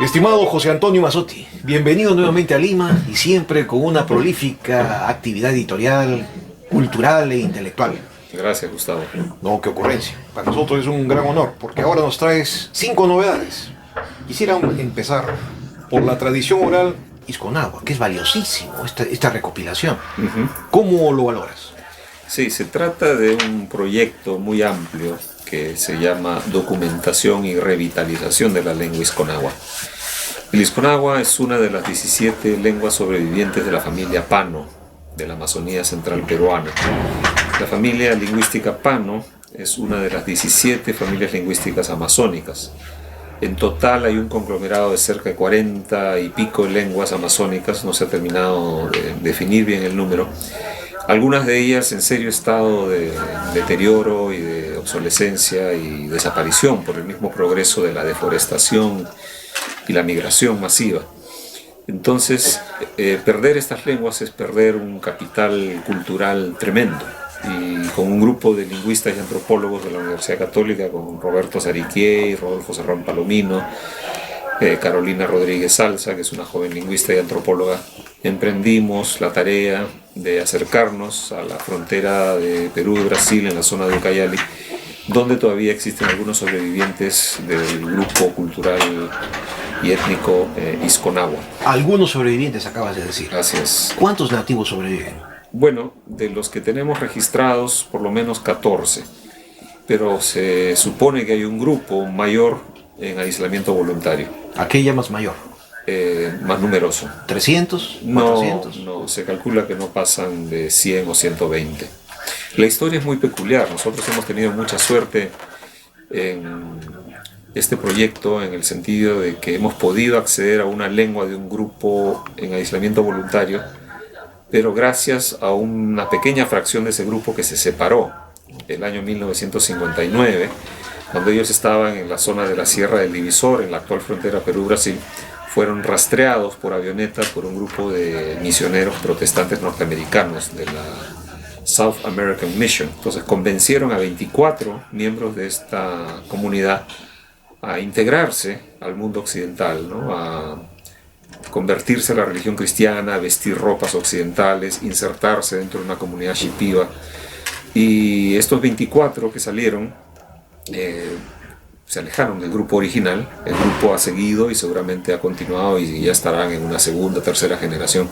Estimado José Antonio Mazzotti, bienvenido nuevamente a Lima y siempre con una prolífica actividad editorial, cultural e intelectual. Gracias, Gustavo. No, qué ocurrencia. Para nosotros es un gran honor porque ahora nos traes 5 novedades. Quisiera empezar por la tradición oral Isconagua, que es valiosísimo esta recopilación. ¿Cómo lo valoras? Sí, se trata de un proyecto muy amplio que se llama Documentación y Revitalización de la Lengua Isconagua. El Isconagua es una de las 17 lenguas sobrevivientes de la familia Pano, de la Amazonía central peruana. La familia lingüística Pano es una de las 17 familias lingüísticas amazónicas. En total hay un conglomerado de cerca de 40 y pico lenguas amazónicas, no se ha terminado de definir bien el número. Algunas de ellas en serio estado de deterioro y de obsolescencia y desaparición por el mismo progreso de la deforestación y la migración masiva. Entonces, perder estas lenguas es perder un capital cultural tremendo. Y con un grupo de lingüistas y antropólogos de la Universidad Católica, con Roberto Sariquiey, Rodolfo Serrón Palomino, Carolina Rodríguez Salsa, que es una joven lingüista y antropóloga, emprendimos la tarea de acercarnos a la frontera de Perú y Brasil, en la zona de Ucayali, donde todavía existen algunos sobrevivientes del grupo cultural y étnico Isconagua. Algunos sobrevivientes, acabas de decir. Así es. ¿Cuántos nativos sobreviven? Bueno, de los que tenemos registrados, por lo menos 14, pero se supone que hay un grupo mayor en aislamiento voluntario. ¿A qué llamas mayor? Más numeroso. ¿300? No, ¿400? no, se calcula que no pasan de 100 o 120. La historia es muy peculiar. Nosotros hemos tenido mucha suerte en este proyecto en el sentido de que hemos podido acceder a una lengua de un grupo en aislamiento voluntario, pero gracias a una pequeña fracción de ese grupo que se separó el año 1959, cuando ellos estaban en la zona de la Sierra del Divisor, en la actual frontera Perú-Brasil, fueron rastreados por avioneta por un grupo de misioneros protestantes norteamericanos de la South American Mission. Entonces convencieron a 24 miembros de esta comunidad a integrarse al mundo occidental, ¿no? A convertirse a la religión cristiana, vestir ropas occidentales, insertarse dentro de una comunidad shipiba. Y estos 24 que salieron se alejaron del grupo original. El grupo ha seguido y seguramente ha continuado y ya estarán en una segunda, tercera generación.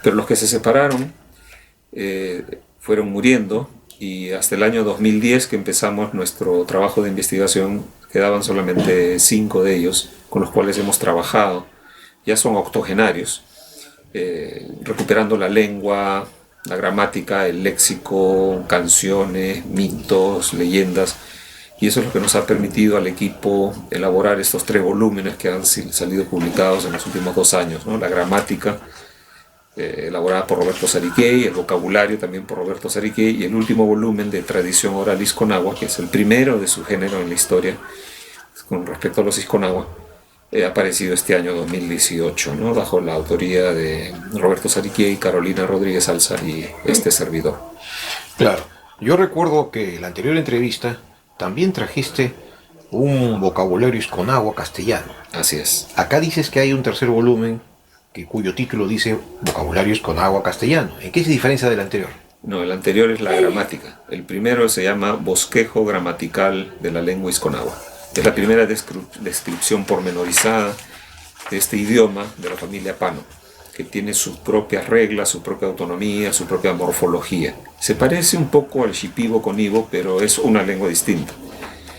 Pero los que se separaron fueron muriendo, y hasta el año 2010, que empezamos nuestro trabajo de investigación, quedaban solamente 5 de ellos con los cuales hemos trabajado. Ya son octogenarios, recuperando la lengua, la gramática, el léxico, canciones, mitos, leyendas. Y eso es lo que nos ha permitido al equipo elaborar estos 3 volúmenes que han salido publicados en los últimos 2 años, ¿no? La gramática, elaborada por Roberto Sariquiey, el vocabulario también por Roberto Sariquiey, y el último volumen de Tradición Oral Isconagua, que es el primero de su género en la historia con respecto a los Isconagua, ha aparecido este año 2018, ¿no? Bajo la autoría de Roberto Sariquiey, Carolina Rodríguez Salsa y este servidor. Claro, yo recuerdo que en la anterior entrevista también trajiste un vocabulario Isconagua castellano. Así es. Acá dices que hay un tercer volumen cuyo título dice Vocabulario Isconagua castellano. ¿En qué se diferencia del anterior? No, el anterior es la gramática. El primero se llama Bosquejo Gramatical de la Lengua Isconagua. Es la primera descripción pormenorizada de este idioma de la familia Pano, que tiene sus propias reglas, su propia autonomía, su propia morfología. Se parece un poco al shipibo con ibo, pero es una lengua distinta.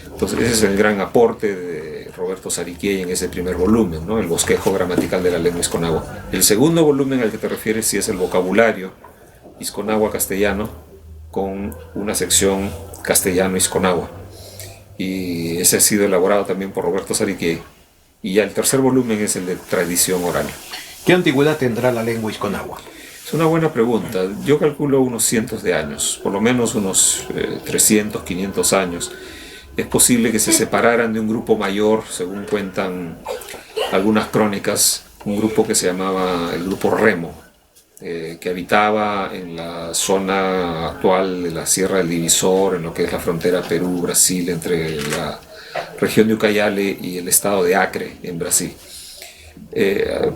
Entonces ese es el gran aporte de Roberto Sariquiey en ese primer volumen, ¿no? El Bosquejo Gramatical de la Lengua Isconagua. El segundo volumen al que te refieres sí es el vocabulario Isconagua castellano, con una sección castellano-isconagua. Y ese ha sido elaborado también por Roberto Sariquiey. Y ya el tercer volumen es el de Tradición Oral. ¿Qué antigüedad tendrá la lengua Isconagua? Es una buena pregunta. Yo calculo unos cientos de años, por lo menos unos 300, 500 años. Es posible que se separaran de un grupo mayor, según cuentan algunas crónicas, un grupo que se llamaba el Grupo Remo, que habitaba en la zona actual de la Sierra del Divisor, en lo que es la frontera Perú-Brasil, entre la región de Ucayali y el estado de Acre, en Brasil.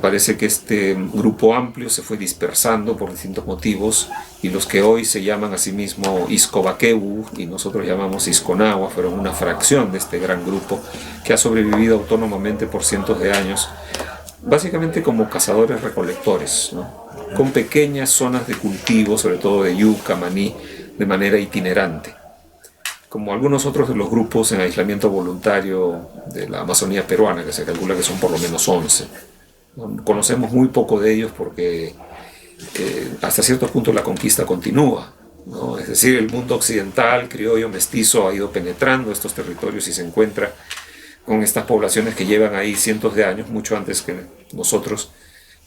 Parece que este grupo amplio se fue dispersando por distintos motivos y los que hoy se llaman a sí mismos Iscovaquebu y nosotros llamamos Isconagua fueron una fracción de este gran grupo que ha sobrevivido autónomamente por cientos de años, básicamente como cazadores-recolectores, ¿no? Con pequeñas zonas de cultivo, sobre todo de yuca, maní, de manera itinerante. Como algunos otros de los grupos en aislamiento voluntario de la Amazonía peruana, que se calcula que son por lo menos 11. Conocemos muy poco de ellos porque hasta cierto punto la conquista continúa, ¿no? Es decir, el mundo occidental, criollo, mestizo, ha ido penetrando estos territorios y se encuentra con estas poblaciones que llevan ahí cientos de años, mucho antes que nosotros,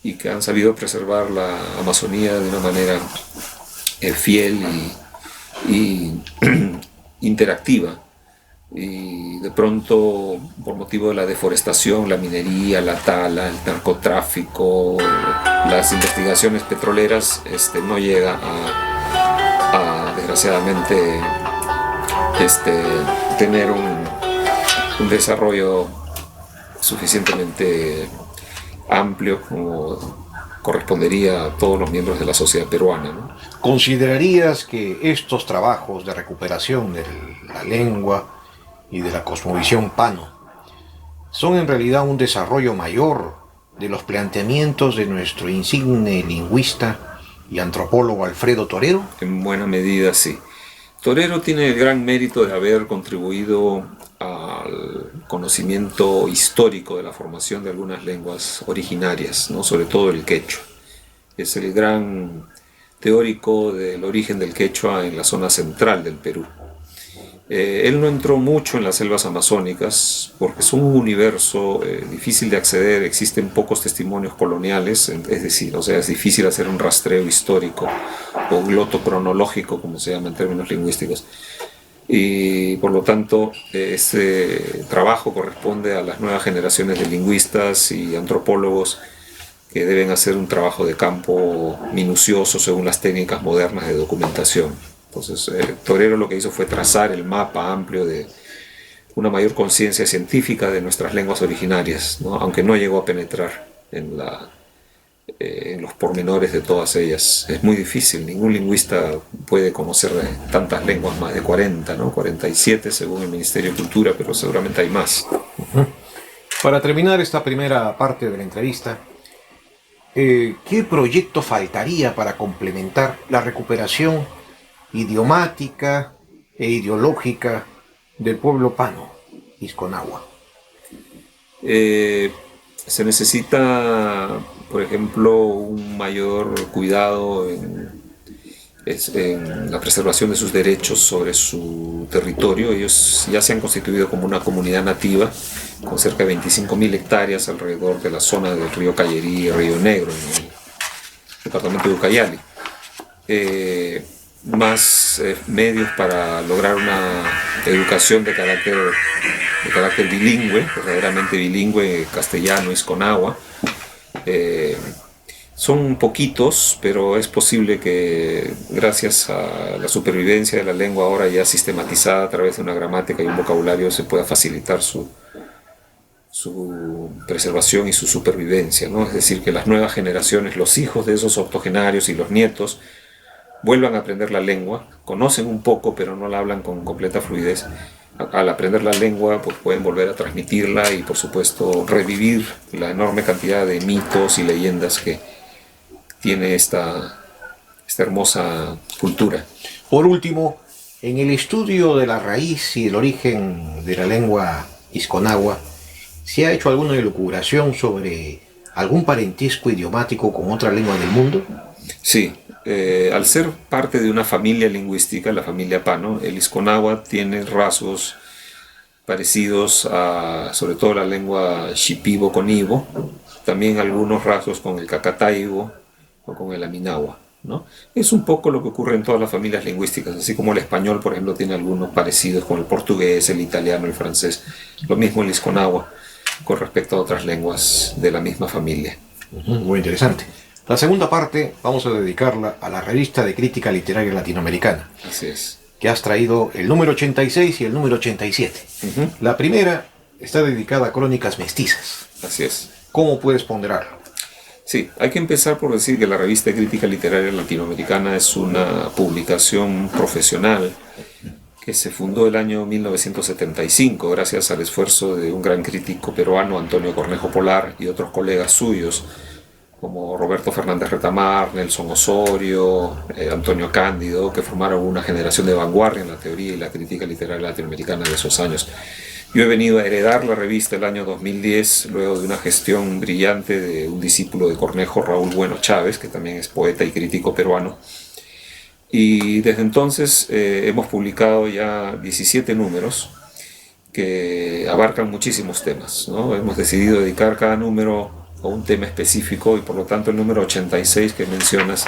y que han sabido preservar la Amazonía de una manera fiel y interactiva. Y de pronto, por motivo de la deforestación, la minería, la tala, el narcotráfico, las investigaciones petroleras, no llega a desgraciadamente tener un desarrollo suficientemente amplio como correspondería a todos los miembros de la sociedad peruana, ¿no? ¿Considerarías que estos trabajos de recuperación de la lengua y de la cosmovisión pano son en realidad un desarrollo mayor de los planteamientos de nuestro insigne lingüista y antropólogo Alfredo Torero? En buena medida, sí. Torero tiene el gran mérito de haber contribuido al conocimiento histórico de la formación de algunas lenguas originarias, ¿no? Sobre todo el quechua. Es el gran teórico del origen del quechua en la zona central del Perú. Él no entró mucho en las selvas amazónicas porque es un universo difícil de acceder, existen pocos testimonios coloniales, es decir, es difícil hacer un rastreo histórico o glotocronológico, como se llama en términos lingüísticos. Y por lo tanto, ese trabajo corresponde a las nuevas generaciones de lingüistas y antropólogos que deben hacer un trabajo de campo minucioso según las técnicas modernas de documentación. Entonces, Torero lo que hizo fue trazar el mapa amplio de una mayor conciencia científica de nuestras lenguas originarias, ¿no? Aunque no llegó a penetrar en los pormenores de todas ellas. Es muy difícil, ningún lingüista puede conocer tantas lenguas, más de 40, ¿no? 47 según el Ministerio de Cultura, pero seguramente hay más. Para terminar esta primera parte de la entrevista, ¿qué proyecto faltaría para complementar la recuperación idiomática e ideológica del pueblo pano, Isconagua? Se necesita, por ejemplo, un mayor cuidado en la preservación de sus derechos sobre su territorio. Ellos ya se han constituido como una comunidad nativa con cerca de 25.000 hectáreas alrededor de la zona del río Callerí y Río Negro, en el departamento de Ucayali. Más medios para lograr una educación de carácter bilingüe, verdaderamente bilingüe, castellano, isconagua. Son poquitos, pero es posible que gracias a la supervivencia de la lengua ahora ya sistematizada a través de una gramática y un vocabulario se pueda facilitar su preservación y su supervivencia, ¿no? Es decir, que las nuevas generaciones, los hijos de esos octogenarios y los nietos, vuelvan a aprender la lengua, conocen un poco pero no la hablan con completa fluidez. Al aprender la lengua pues pueden volver a transmitirla y por supuesto revivir la enorme cantidad de mitos y leyendas que tiene esta hermosa cultura. Por último, en el estudio de la raíz y el origen de la lengua isconagua, ¿se ha hecho alguna elucubración sobre algún parentesco idiomático con otra lengua del mundo? Sí. Al ser parte de una familia lingüística, la familia pano, el isconagua tiene rasgos parecidos a, sobre todo, la lengua shipibo-conibo, también algunos rasgos con el cacataibo o con el aminagua, ¿no? Es un poco lo que ocurre en todas las familias lingüísticas, así como el español, por ejemplo, tiene algunos parecidos con el portugués, el italiano, el francés. Lo mismo el isconagua con respecto a otras lenguas de la misma familia. Muy interesante. La segunda parte vamos a dedicarla a la revista de crítica literaria latinoamericana. Así es. Que has traído el número 86 y el número 87. La primera está dedicada a crónicas mestizas. Así es. ¿Cómo puedes ponderarlo? Sí, hay que empezar por decir que la revista de Crítica Literaria Latinoamericana es una publicación profesional que se fundó el año 1975 gracias al esfuerzo de un gran crítico peruano, Antonio Cornejo Polar, y otros colegas suyos como Roberto Fernández Retamar, Nelson Osorio, Antonio Cándido, que formaron una generación de vanguardia en la teoría y la crítica literaria latinoamericana de esos años. Yo he venido a heredar la revista el año 2010, luego de una gestión brillante de un discípulo de Cornejo, Raúl Bueno Chávez, que también es poeta y crítico peruano. Y desde entonces hemos publicado ya 17 números que abarcan muchísimos temas, ¿no? Hemos decidido dedicar cada número a un tema específico y por lo tanto el número 86 que mencionas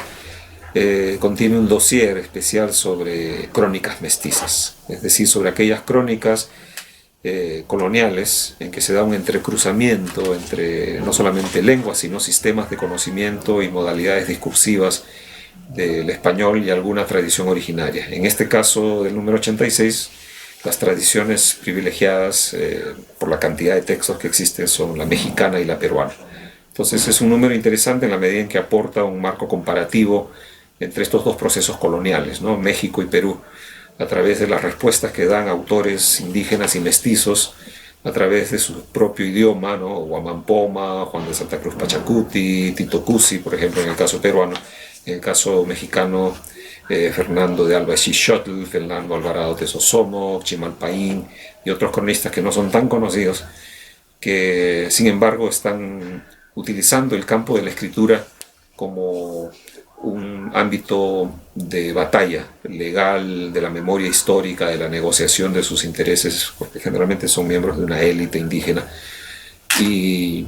contiene un dossier especial sobre crónicas mestizas, es decir, sobre aquellas crónicas coloniales en que se da un entrecruzamiento entre no solamente lenguas sino sistemas de conocimiento y modalidades discursivas del español y alguna tradición originaria. En este caso del número 86, las tradiciones privilegiadas por la cantidad de textos que existen son la mexicana y la peruana. Entonces es un número interesante en la medida en que aporta un marco comparativo entre estos dos procesos coloniales, ¿no? México y Perú, a través de las respuestas que dan autores indígenas y mestizos a través de su propio idioma, ¿no? Huamampoma, Juan de Santa Cruz Pachacuti, Tito Cusi, por ejemplo, en el caso peruano. En el caso mexicano, Fernando de Alba Xixotl, Fernando Alvarado de Sosomo, Chimalpaín y otros cronistas que no son tan conocidos, que sin embargo están utilizando el campo de la escritura como un ámbito de batalla legal, de la memoria histórica, de la negociación de sus intereses, porque generalmente son miembros de una élite indígena, y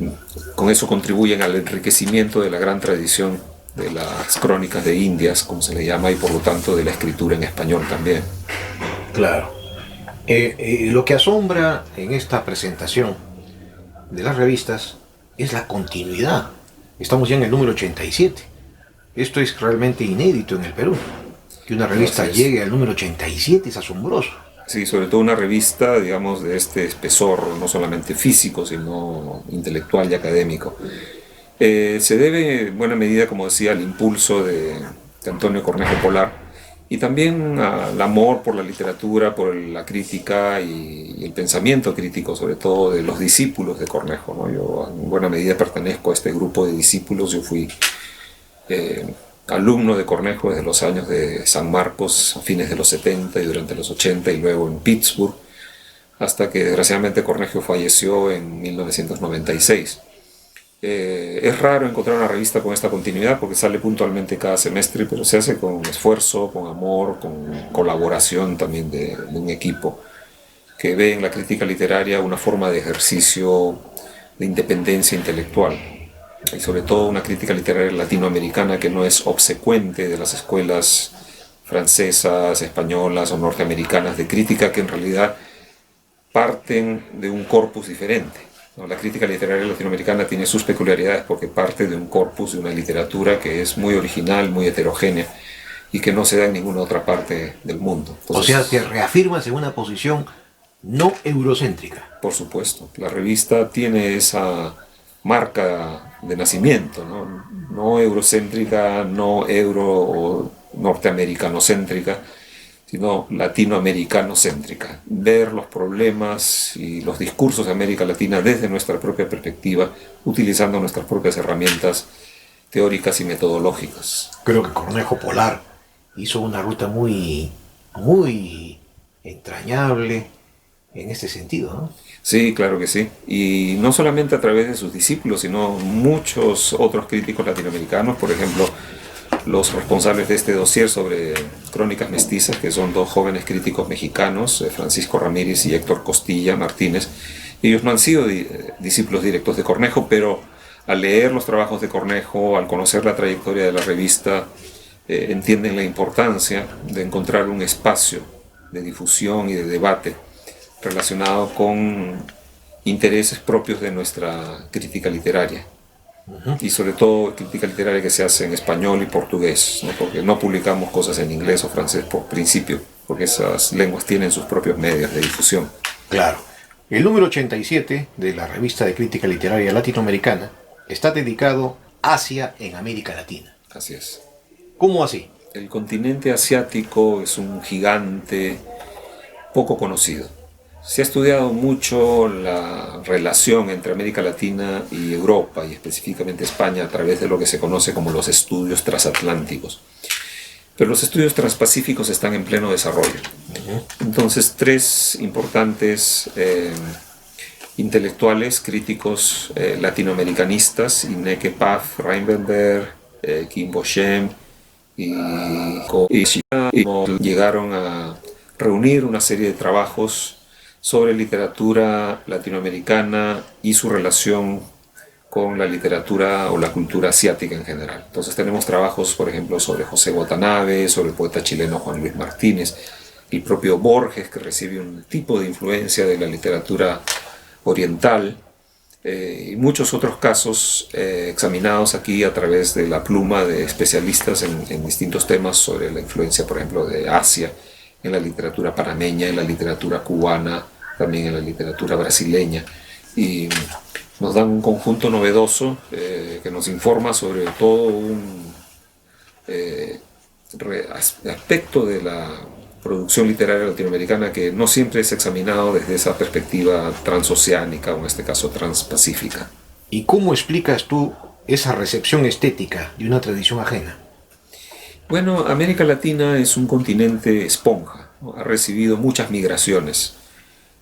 con eso contribuyen al enriquecimiento de la gran tradición de las crónicas de Indias, como se le llama, y por lo tanto de la escritura en español también. Claro. Lo que asombra en esta presentación de las revistas es la continuidad. Estamos ya en el número 87. Esto es realmente inédito en el Perú. Que una revista llegue al número 87 es asombroso. Sí, sobre todo una revista, digamos, de este espesor, no solamente físico, sino intelectual y académico. Se debe en buena medida, como decía, al impulso de Antonio Cornejo Polar y también al amor por la literatura, por la crítica y el pensamiento crítico, sobre todo de los discípulos de Cornejo, ¿no? Yo en buena medida pertenezco a este grupo de discípulos. Yo fui alumno de Cornejo desde los años de San Marcos, a fines de los 70 y durante los 80, y luego en Pittsburgh, hasta que desgraciadamente Cornejo falleció en 1996. Es raro encontrar una revista con esta continuidad porque sale puntualmente cada semestre, pero se hace con esfuerzo, con amor, con colaboración también de un equipo que ve en la crítica literaria una forma de ejercicio de independencia intelectual y sobre todo una crítica literaria latinoamericana que no es obsecuente de las escuelas francesas, españolas o norteamericanas de crítica, que en realidad parten de un corpus diferente. La crítica literaria latinoamericana tiene sus peculiaridades porque parte de un corpus, de una literatura que es muy original, muy heterogénea y que no se da en ninguna otra parte del mundo. Entonces, o sea, te reafirmas en una posición no eurocéntrica. Por supuesto, la revista tiene esa marca de nacimiento, no eurocéntrica, no euro o norteamericanocéntrica, sino latinoamericanocéntrica. Ver los problemas y los discursos de América Latina desde nuestra propia perspectiva, utilizando nuestras propias herramientas teóricas y metodológicas. Creo que Cornejo Polar hizo una ruta muy entrañable en este sentido, ¿no? Sí, claro que sí. Y no solamente a través de sus discípulos, sino muchos otros críticos latinoamericanos, por ejemplo, los responsables de este dossier sobre crónicas mestizas, que son dos jóvenes críticos mexicanos, Francisco Ramírez y Héctor Costilla Martínez. Ellos no han sido discípulos directos de Cornejo, pero al leer los trabajos de Cornejo, al conocer la trayectoria de la revista, entienden la importancia de encontrar un espacio de difusión y de debate relacionado con intereses propios de nuestra crítica literaria. Y sobre todo crítica literaria que se hace en español y portugués, ¿no? Porque no publicamos cosas en inglés o francés por principio, porque esas lenguas tienen sus propios medios de difusión. Claro. El número 87 de la revista de crítica literaria latinoamericana está dedicado a Asia en América Latina. Así es. ¿Cómo así? El continente asiático es un gigante poco conocido. Se ha estudiado mucho la relación entre América Latina y Europa, y específicamente España, a través de lo que se conoce como los estudios transatlánticos. Pero los estudios transpacíficos están en pleno desarrollo. Entonces, tres importantes intelectuales, críticos latinoamericanes, Ineke Paz, Reinberg, Kim Boshem y llegaron a reunir una serie de trabajos sobre literatura latinoamericana y su relación con la literatura o la cultura asiática en general. Entonces tenemos trabajos, por ejemplo, sobre José Watanabe, sobre el poeta chileno Juan Luis Martínez, el propio Borges, que recibe un tipo de influencia de la literatura oriental, y muchos otros casos examinados aquí a través de la pluma de especialistas en distintos temas sobre la influencia, por ejemplo, de Asia en la literatura panameña, en la literatura cubana, también en la literatura brasileña, y nos dan un conjunto novedoso que nos informa sobre todo un aspecto de la producción literaria latinoamericana que no siempre es examinado desde esa perspectiva transoceánica o en este caso transpacífica. ¿Y cómo explicas tú esa recepción estética de una tradición ajena? Bueno, América Latina es un continente esponja, ¿no? Ha recibido muchas migraciones.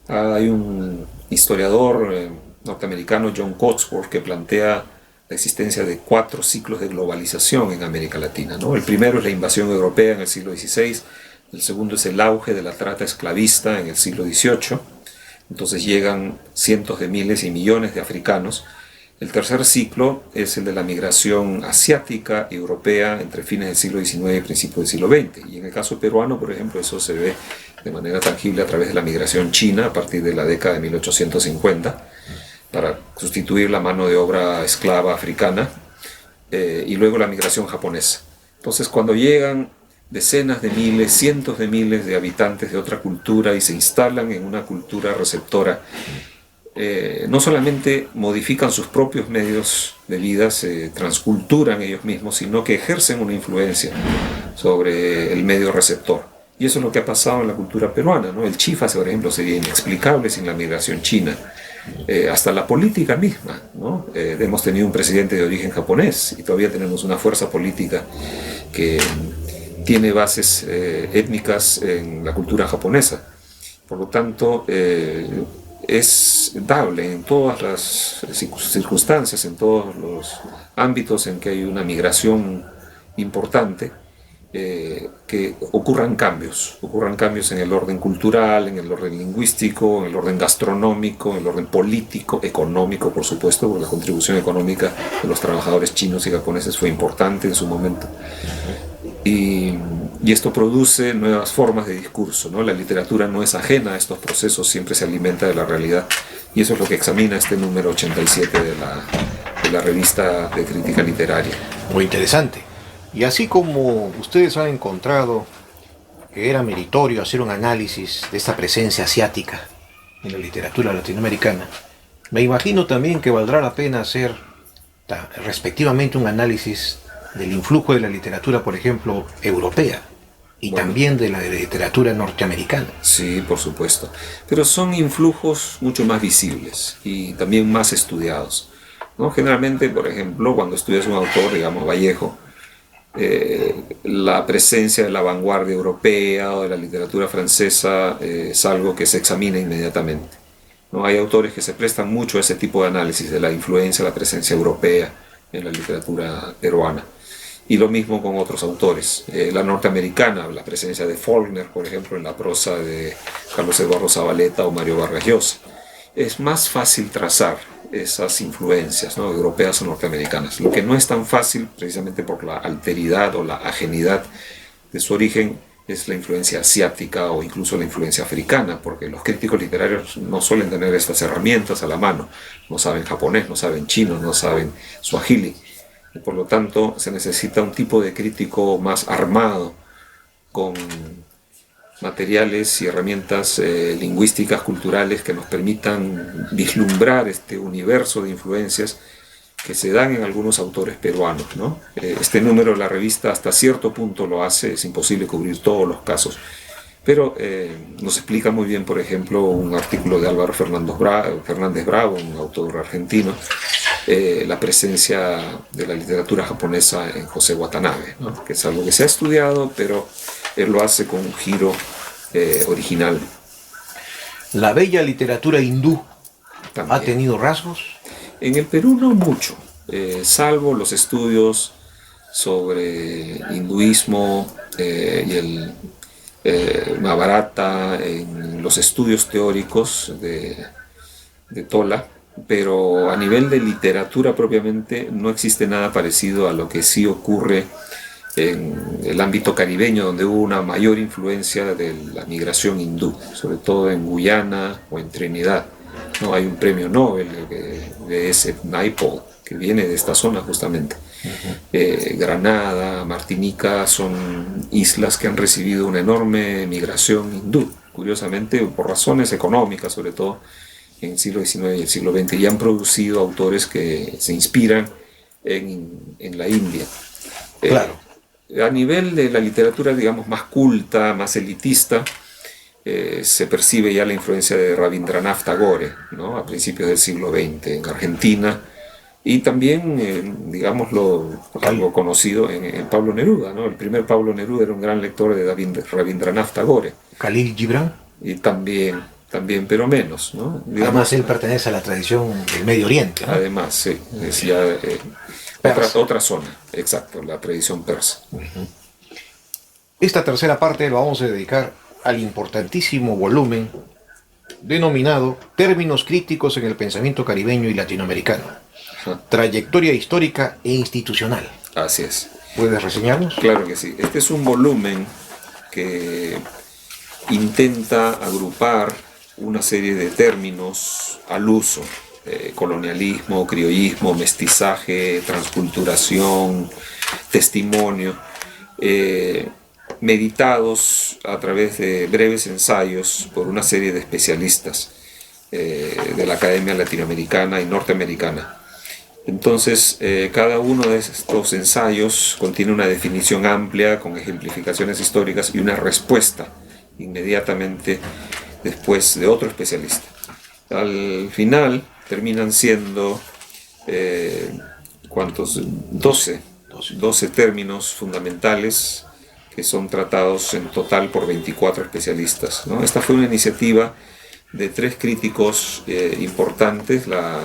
Hay un historiador norteamericano, John Cotsworth, que plantea la existencia de 4 ciclos de globalización en América Latina, ¿no? El primero es la invasión europea en el siglo XVI, el segundo es el auge de la trata esclavista en el siglo XVIII, entonces llegan cientos de miles y millones de africanos. El tercer ciclo es el de la migración asiática y europea entre fines del siglo XIX y principios del siglo XX, y en el caso peruano, por ejemplo, eso se ve de manera tangible a través de la migración china a partir de la década de 1850, para sustituir la mano de obra esclava africana, y luego la migración japonesa. Entonces, cuando llegan decenas de miles, cientos de miles de habitantes de otra cultura y se instalan en una cultura receptora, no solamente modifican sus propios medios de vida, se transculturan ellos mismos, sino que ejercen una influencia sobre el medio receptor. Y eso es lo que ha pasado en la cultura peruana, ¿no? El Chifas, por ejemplo, sería inexplicable sin la migración china. Hasta la política misma, ¿no? Hemos tenido un presidente de origen japonés y todavía tenemos una fuerza política que tiene bases étnicas en la cultura japonesa. Por lo tanto, es dable en todas las circunstancias, en todos los ámbitos en que hay una migración importante, que ocurran cambios en el orden cultural, en el orden lingüístico, en el orden gastronómico, en el orden político, económico, por supuesto, porque la contribución económica de los trabajadores chinos y japoneses fue importante en su momento. Y esto produce nuevas formas de discurso, ¿no? La literatura no es ajena a estos procesos, siempre se alimenta de la realidad, y eso es lo que examina este número 87 de la revista de crítica literaria. Muy interesante. Y así como ustedes han encontrado que era meritorio hacer un análisis de esta presencia asiática en la literatura latinoamericana, me imagino también que valdrá la pena hacer respectivamente un análisis del influjo de la literatura, por ejemplo, europea, y también de la literatura norteamericana. Sí, por supuesto. Pero son influjos mucho más visibles y también más estudiados, ¿no? Generalmente, por ejemplo, cuando estudias un autor, digamos Vallejo, la presencia de la vanguardia europea o de la literatura francesa es algo que se examina inmediatamente, ¿no? Hay autores que se prestan mucho a ese tipo de análisis de la influencia, la presencia europea en la literatura peruana. Y lo mismo con otros autores. La norteamericana, la presencia de Faulkner, por ejemplo, en la prosa de Carlos Eduardo Zavaleta o Mario Vargas Llosa. Es más fácil trazar esas influencias, ¿no? Europeas o norteamericanas. Lo que no es tan fácil, precisamente por la alteridad o la ajenidad de su origen, es la influencia asiática o incluso la influencia africana, porque los críticos literarios no suelen tener estas herramientas a la mano. No saben japonés, no saben chino, no saben suajili. Y por lo tanto, se necesita un tipo de crítico más armado, con materiales y herramientas lingüísticas, culturales que nos permitan vislumbrar este universo de influencias que se dan en algunos autores peruanos, ¿no? Este número de la revista hasta cierto punto lo hace, es imposible cubrir todos los casos, pero nos explica muy bien, por ejemplo, un artículo de Álvaro Fernández Bravo, un autor argentino, la presencia de la literatura japonesa en José Watanabe, ¿no? Que es algo que se ha estudiado, pero él lo hace con un giro original. ¿La bella literatura hindú También. ha tenido rasgos? En el Perú no mucho, salvo los estudios sobre hinduismo y el Mahabharata, en los estudios teóricos de Tola, pero a nivel de literatura propiamente no existe nada parecido a lo que sí ocurre en el ámbito caribeño, donde hubo una mayor influencia de la migración hindú, sobre todo en Guyana o en Trinidad. No, hay un premio Nobel de ese Naipaul, que viene de esta zona justamente. Granada, Martinica son islas que han recibido una enorme migración hindú, curiosamente por razones económicas, sobre todo en el siglo XIX y el siglo XX, y han producido autores que se inspiran en la India. Claro. A nivel de la literatura, digamos, más culta, más elitista, se percibe ya la influencia de Rabindranath Tagore, ¿no? A principios del siglo XX en Argentina, y también, digámoslo, algo conocido en Pablo Neruda, ¿no? El primer Pablo Neruda era un gran lector de Rabindranath Tagore. Khalil Gibran. Y también, pero menos, ¿no? Digamos, además él pertenece a la tradición del Medio Oriente, ¿no? Además, sí, es ya otra zona, exacto, la tradición persa. Esta tercera parte lo vamos a dedicar al importantísimo volumen denominado Términos críticos en el pensamiento caribeño y latinoamericano. Ajá. Trayectoria histórica e institucional. Así es. ¿Puedes reseñarnos? Claro que sí. Este es un volumen que intenta agrupar una serie de términos al uso. Colonialismo, criollismo, mestizaje, transculturación, testimonio, meditados a través de breves ensayos por una serie de especialistas de la Academia Latinoamericana y Norteamericana. Entonces, cada uno de estos ensayos contiene una definición amplia con ejemplificaciones históricas y una respuesta inmediatamente después de otro especialista. Al final terminan siendo 12 términos fundamentales que son tratados en total por 24 especialistas, ¿no? Esta fue una iniciativa de 3 críticos importantes, la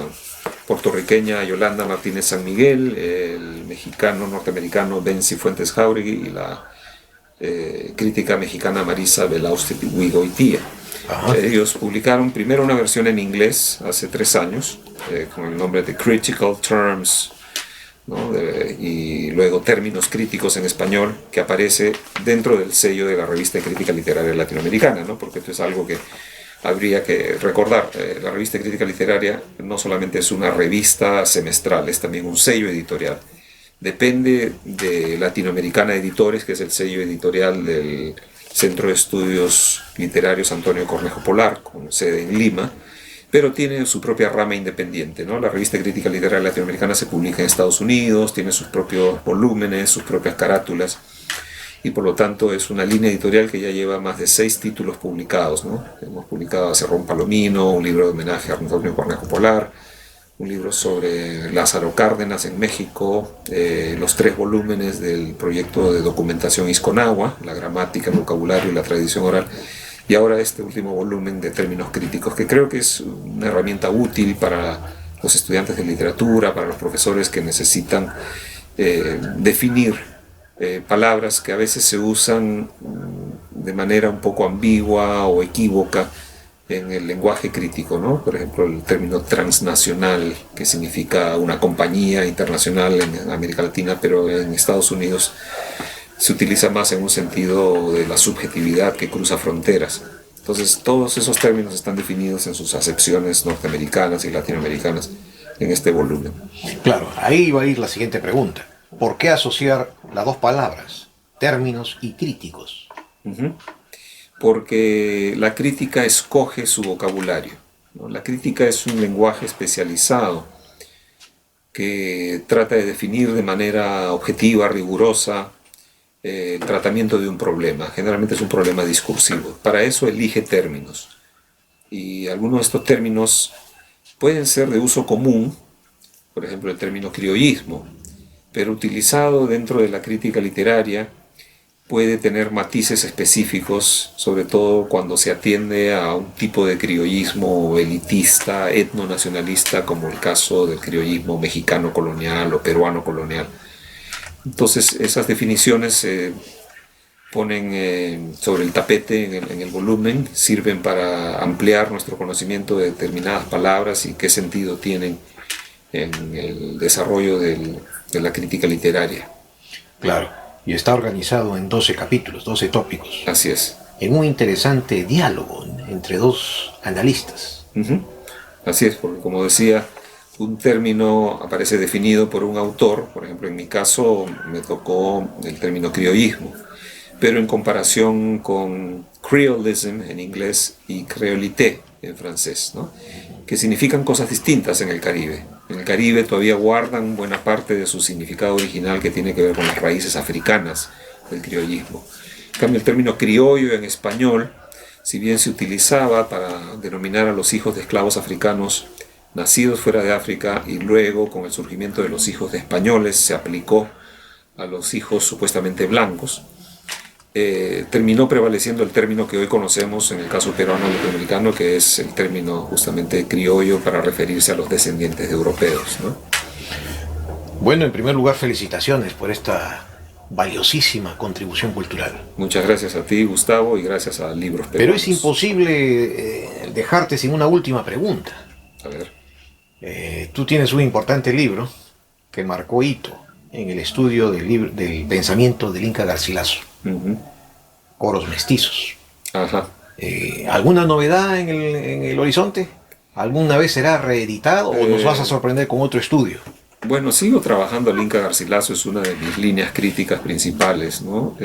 puertorriqueña Yolanda Martínez San Miguel, el mexicano norteamericano Ben Cifuentes Jauregui y la crítica mexicana Marisa Belaúste-Huigoitía. Ellos publicaron primero una versión en inglés hace 3 años con el nombre de Critical Terms, ¿no? Y luego Términos Críticos en español, que aparece dentro del sello de la Revista de Crítica Literaria Latinoamericana, ¿no? Porque esto es algo que habría que recordar. La Revista de Crítica Literaria no solamente es una revista semestral, es también un sello editorial. Depende de Latinoamericana Editores, que es el sello editorial del Centro de Estudios Literarios Antonio Cornejo Polar, con sede en Lima, pero tiene su propia rama independiente, ¿no? La Revista de Crítica Literaria Latinoamericana se publica en Estados Unidos, tiene sus propios volúmenes, sus propias carátulas, y por lo tanto es una línea editorial que ya lleva más de 6 títulos publicados, ¿no? Hemos publicado a Cerrón Palomino, un libro de homenaje a Antonio Cornejo Polar, un libro sobre Lázaro Cárdenas en México, los 3 volúmenes del proyecto de documentación Isconagua, la gramática, el vocabulario y la tradición oral, y ahora este último volumen de Términos Críticos, que creo que es una herramienta útil para los estudiantes de literatura, para los profesores que necesitan definir palabras que a veces se usan de manera un poco ambigua o equívoca en el lenguaje crítico, ¿no? Por ejemplo, el término transnacional, que significa una compañía internacional en América Latina, pero en Estados Unidos se utiliza más en un sentido de la subjetividad que cruza fronteras. Entonces, todos esos términos están definidos en sus acepciones norteamericanas y latinoamericanas en este volumen. Claro, ahí va a ir la siguiente pregunta. ¿Por qué asociar las 2 palabras, términos y críticos? porque la crítica escoge su vocabulario, ¿no? La crítica es un lenguaje especializado que trata de definir de manera objetiva, rigurosa, el tratamiento de un problema. Generalmente es un problema discursivo. Para eso elige términos. Y algunos de estos términos pueden ser de uso común, por ejemplo el término criollismo, pero utilizado dentro de la crítica literaria puede tener matices específicos, sobre todo cuando se atiende a un tipo de criollismo elitista, etnonacionalista, como el caso del criollismo mexicano colonial o peruano colonial. Entonces esas definiciones se ponen sobre el tapete en el volumen, sirven para ampliar nuestro conocimiento de determinadas palabras y qué sentido tienen en el desarrollo de la crítica literaria. Claro, y está organizado en 12 capítulos, 12 tópicos. Así es. En un interesante diálogo entre dos analistas. Así es, porque como decía, un término aparece definido por un autor. Por ejemplo, en mi caso me tocó el término criollismo, pero en comparación con creolism en inglés y créolité en francés, ¿no? Que significan cosas distintas en el Caribe. En el Caribe todavía guardan buena parte de su significado original, que tiene que ver con las raíces africanas del criollismo. En cambio, el término criollo en español, si bien se utilizaba para denominar a los hijos de esclavos africanos nacidos fuera de África, y luego con el surgimiento de los hijos de españoles se aplicó a los hijos supuestamente blancos, terminó prevaleciendo el término que hoy conocemos en el caso peruano latinoamericano, que es el término justamente criollo para referirse a los descendientes de europeos, ¿no? Bueno, en primer lugar, felicitaciones por esta valiosísima contribución cultural. Muchas gracias a ti, Gustavo, y gracias a Libros Peruanos. Pero es imposible dejarte sin una última pregunta. A ver. Tú tienes un importante libro que marcó hito en el estudio del pensamiento del Inca Garcilaso. Coros mestizos. Ajá. ¿Alguna novedad en el horizonte? ¿Alguna vez será reeditado o nos vas a sorprender con otro estudio? Bueno, sigo trabajando el Inca Garcilaso, es una de mis líneas críticas principales, ¿no?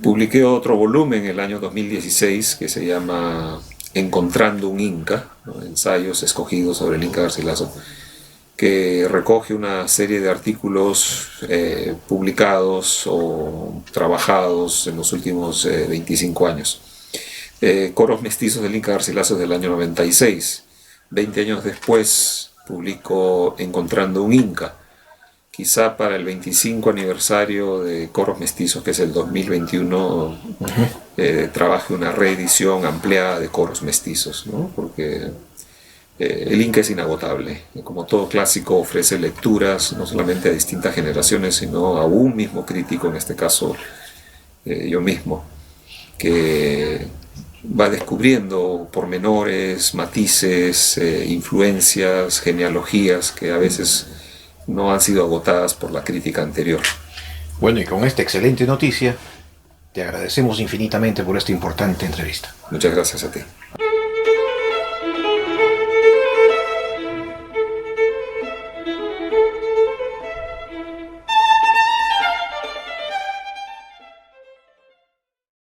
Publiqué otro volumen en el año 2016 que se llama Encontrando un Inca, ¿no? Ensayos escogidos sobre el Inca Garcilaso, que recoge una serie de artículos publicados o trabajados en los últimos 25 años. Coros mestizos del Inca Garcilaso del año 96. 20 años después publicó Encontrando un Inca. Quizá para el 25 aniversario de Coros Mestizos, que es el 2021, trabaje una reedición ampliada de Coros Mestizos, ¿no? Porque el Inca es inagotable. Como todo clásico, ofrece lecturas no solamente a distintas generaciones, sino a un mismo crítico, en este caso yo mismo, que va descubriendo pormenores, matices, influencias, genealogías que a veces no han sido agotadas por la crítica anterior. Bueno, y con esta excelente noticia, te agradecemos infinitamente por esta importante entrevista. Muchas gracias a ti.